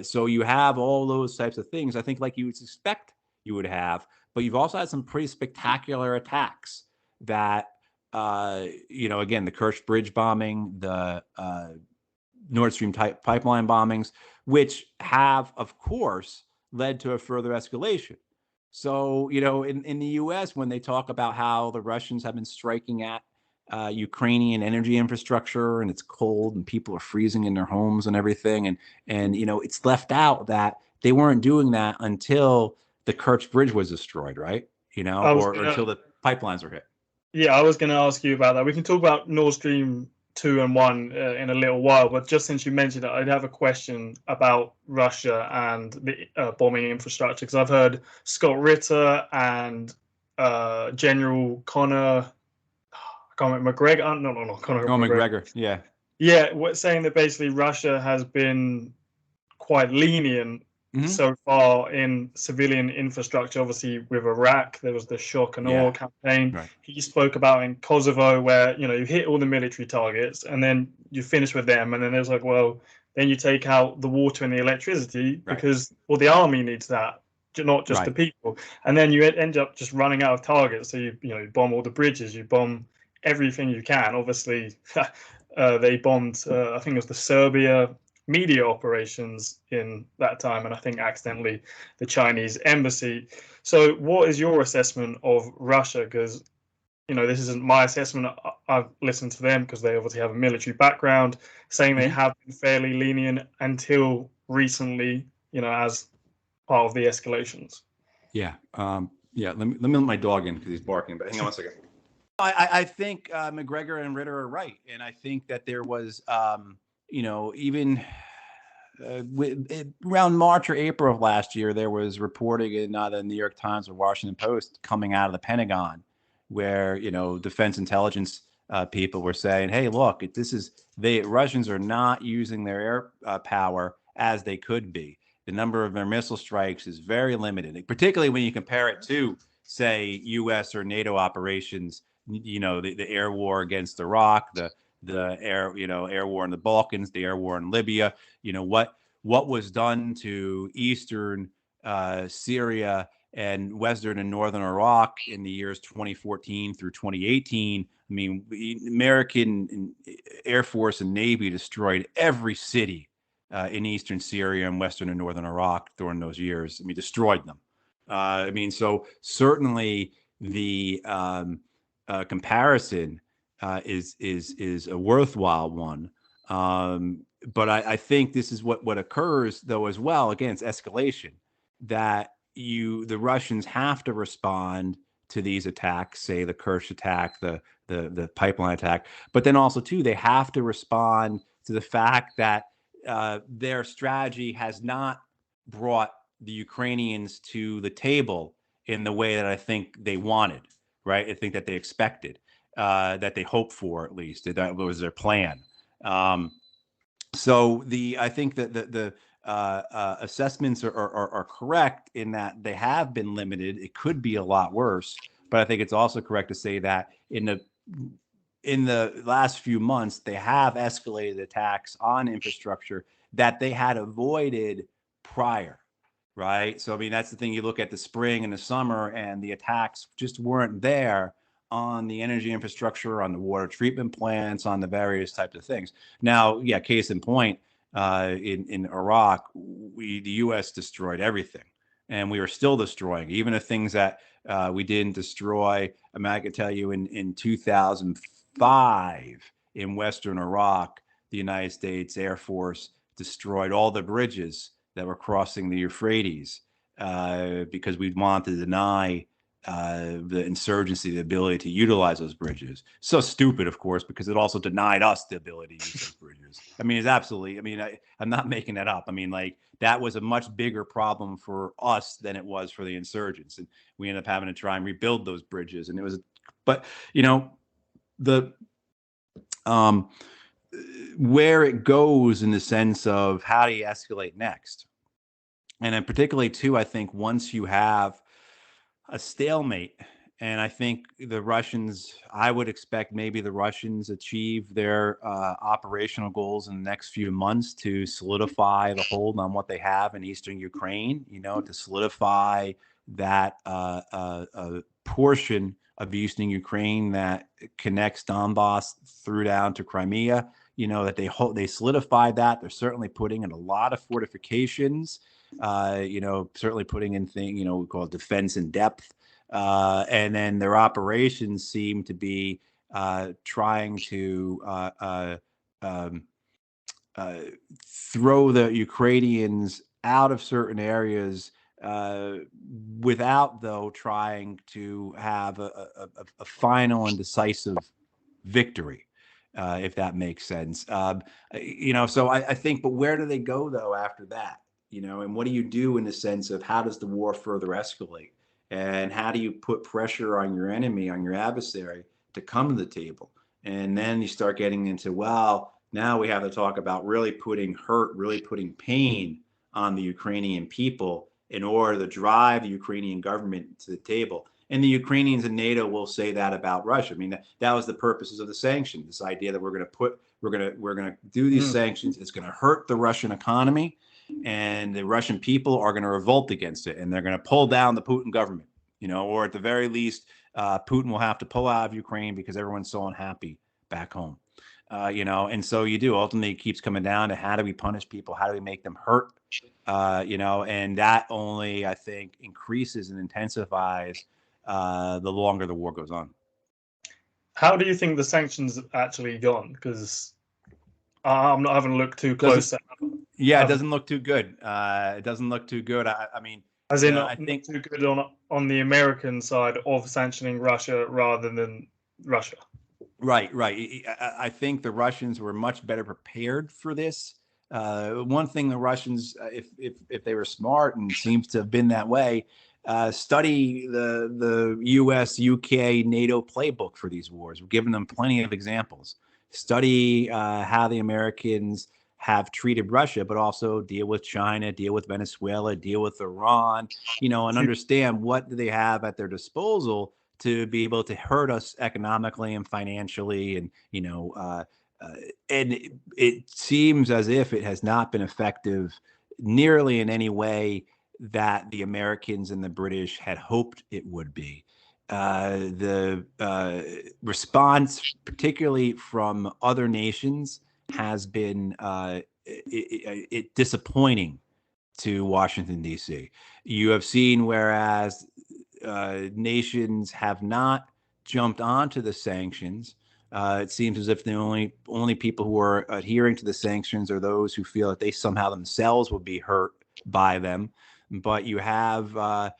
So you have all those types of things, I think, like you would suspect you would have, but you've also had some pretty spectacular attacks that, again, the Kerch Bridge bombing, the Nord Stream pipeline bombings, which have, of course, led to a further escalation. So, in the U.S., when they talk about how the Russians have been striking at Ukrainian energy infrastructure, and it's cold and people are freezing in their homes and everything, and it's left out that they weren't doing that until the Kerch Bridge was destroyed, right? I was Or gonna, until the pipelines were hit. yeah, I was gonna ask you about that. We can talk about Nord Stream 2 and 1 in a little while, but just since you mentioned it, I'd have a question about Russia and the bombing infrastructure, because I've heard Scott Ritter and General Connor, I can't remember, McGregor, no, Connor Oh, McGregor. McGregor, yeah. Yeah, saying that basically Russia has been quite lenient Hmm. so far in civilian infrastructure. Obviously, with Iraq, there was the shock and awe Yeah, campaign. right. He spoke about in Kosovo, where you hit all the military targets and then you finish with them, and then there's like, well, then you take out the water and the electricity Right. because, well, the army needs that, not just the Right. people, and then you end up just running out of targets. So you bomb all the bridges, you bomb everything you can. Obviously, they bombed, I think it was the Serbia media operations in that time, and I think accidentally the Chinese embassy. So, what is your assessment of Russia? Because this isn't my assessment. I've listened to them because they obviously have a military background, saying they Hmm. have been fairly lenient until recently. As part of the escalations. Yeah. Yeah. Let me let my dog in because he's barking. But hang on one second. I think McGregor and Ritter are right, and I think that there was, even around March or April of last year, there was reporting in the New York Times or Washington Post coming out of the Pentagon, where defense intelligence people were saying, "Hey, look, the Russians are not using their air power as they could be. The number of their missile strikes is very limited, particularly when you compare it to, say, U.S. or NATO operations. The air war against Iraq, the air war in the Balkans, the air war in Libya. What was done to eastern Syria and western and northern Iraq in the years 2014 through 2018. I mean, American Air Force and Navy destroyed every city in eastern Syria and western and northern Iraq during those years. I mean, destroyed them. So certainly the comparison is a worthwhile one. But I think this is what occurs though as well. Again, it's escalation that the Russians have to respond to these attacks, say the Kerch attack, the pipeline attack, but then also too they have to respond to the fact that their strategy has not brought the Ukrainians to the table in the way that I think they wanted, right? I think that they expected, that they hoped for, at least that was their plan. I think that the assessments are correct in that they have been limited. It could be a lot worse, but I think it's also correct to say that in the last few months they have escalated attacks on infrastructure that they had avoided prior. Right. So, I mean, that's the thing. You look at the spring and the summer, and the attacks just weren't there on the energy infrastructure, on the water treatment plants, on the various types of things. Now, yeah, case in point, in Iraq, the U.S. destroyed everything, and we are still destroying even the things that we didn't destroy. I mean, I could tell you in 2005 in Western Iraq, the United States Air Force destroyed all the bridges that were crossing the Euphrates because we wanted to deny the insurgency the ability to utilize those bridges. So stupid, of course, because it also denied us the ability to use those bridges. I mean, it's absolutely, I mean, I'm not making that up. I mean, like, that was a much bigger problem for us than it was for the insurgents. And we ended up having to try and rebuild those bridges. And it was, but, the, um, where it goes in the sense of how do you escalate next? And then particularly too, I think once you have a stalemate And I think the Russians, I would expect maybe the Russians achieve their operational goals in the next few months to solidify the hold on what they have in eastern Ukraine, to solidify that portion of eastern Ukraine that connects Donbass through down to Crimea, that they solidified that. They're certainly putting in a lot of fortifications, certainly putting in things, we call it defense in depth. And then their operations seem to be trying to throw the Ukrainians out of certain areas without, though, trying to have a final and decisive victory, if that makes sense. So I think, but where do they go, though, after that? And what do you do in the sense of how does the war further escalate? And how do you put pressure on your enemy, on your adversary, to come to the table? And then you start getting into, well, now we have to talk about really putting pain on the Ukrainian people in order to drive the Ukrainian government to the table. And the Ukrainians and NATO will say that about Russia. I mean, that was the purposes of the sanctions. This idea that we're going to do these sanctions. It's going to hurt the Russian economy, and the Russian people are going to revolt against it, and they're going to pull down the Putin government, or at the very least, Putin will have to pull out of Ukraine because everyone's so unhappy back home. And so you do. Ultimately, it keeps coming down to how do we punish people? How do we make them hurt? And that only, I think, increases and intensifies the longer the war goes on. How do you think the sanctions have actually gone? Because I'm not having a look too close. It doesn't look too good. It doesn't look too good. I mean, as in, I think too good on the American side of sanctioning Russia rather than Russia. Right. I think the Russians were much better prepared for this. One thing the Russians, if they were smart, and seems to have been that way, study the U.S., U.K., NATO playbook for these wars. We're giving them plenty of examples. Study how the Americans have treated Russia, but also deal with China, deal with Venezuela, deal with Iran, and understand what do they have at their disposal to be able to hurt us economically and financially. And, and it seems as if it has not been effective nearly in any way that the Americans and the British had hoped it would be. The response, particularly from other nations, has been disappointing to Washington, D.C. You have seen, whereas nations have not jumped onto the sanctions, it seems as if the only people who are adhering to the sanctions are those who feel that they somehow themselves will be hurt by them. But you have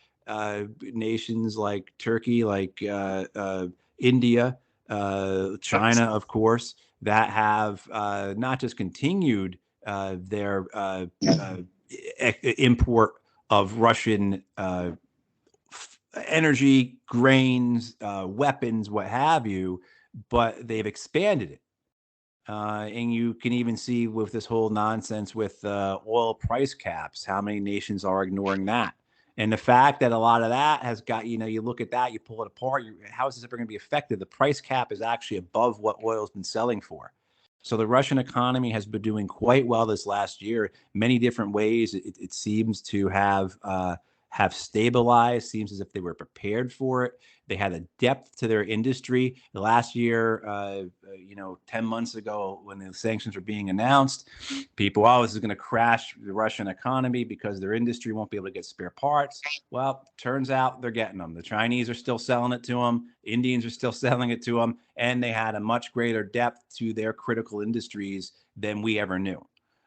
nations like Turkey, like India, China, of course, that have not just continued their import of Russian energy, grains, weapons, what have you, but they've expanded it. And you can even see with this whole nonsense with oil price caps, how many nations are ignoring that. And the fact that a lot of that has got, you look at that, you pull it apart, how is this ever going to be effective? The price cap is actually above what oil has been selling for. So the Russian economy has been doing quite well this last year. Many different ways it seems to have stabilized. Seems as if they were prepared for it. They had a depth to their industry. Last year, 10 months ago, when the sanctions were being announced, people, this is going to crash the Russian economy because their industry won't be able to get spare parts. Well, turns out they're getting them. The Chinese are still selling it to them. Indians are still selling it to them. And they had a much greater depth to their critical industries than we ever knew.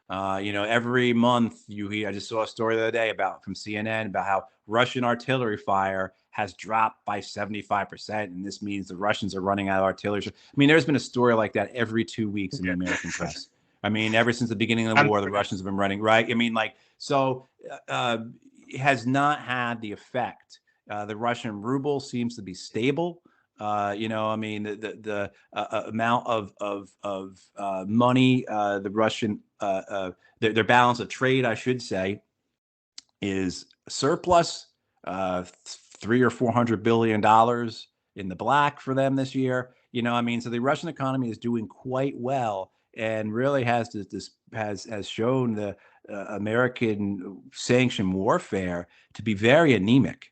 Every month I just saw a story the other day from CNN about how Russian artillery fire has dropped by 75%. And this means the Russians are running out of artillery. I mean, there's been a story like that every 2 weeks in the American press. I mean, ever since the beginning of the war, the Russians have been running, right? I mean, it has not had the effect. The Russian ruble seems to be stable. The amount of money, the Russian, their balance of trade, I should say, is surplus, $300 or $400 billion in the black for them this year. I mean, so the Russian economy is doing quite well, and really has shown the American sanction warfare to be very anemic.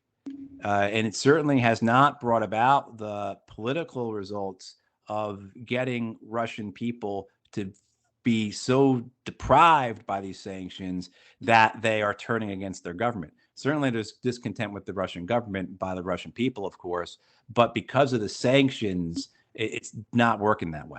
And it certainly has not brought about the political results of getting Russian people to be so deprived by these sanctions that they are turning against their government. Certainly, there's discontent with the Russian government by the Russian people, of course, but because of the sanctions, it's not working that way.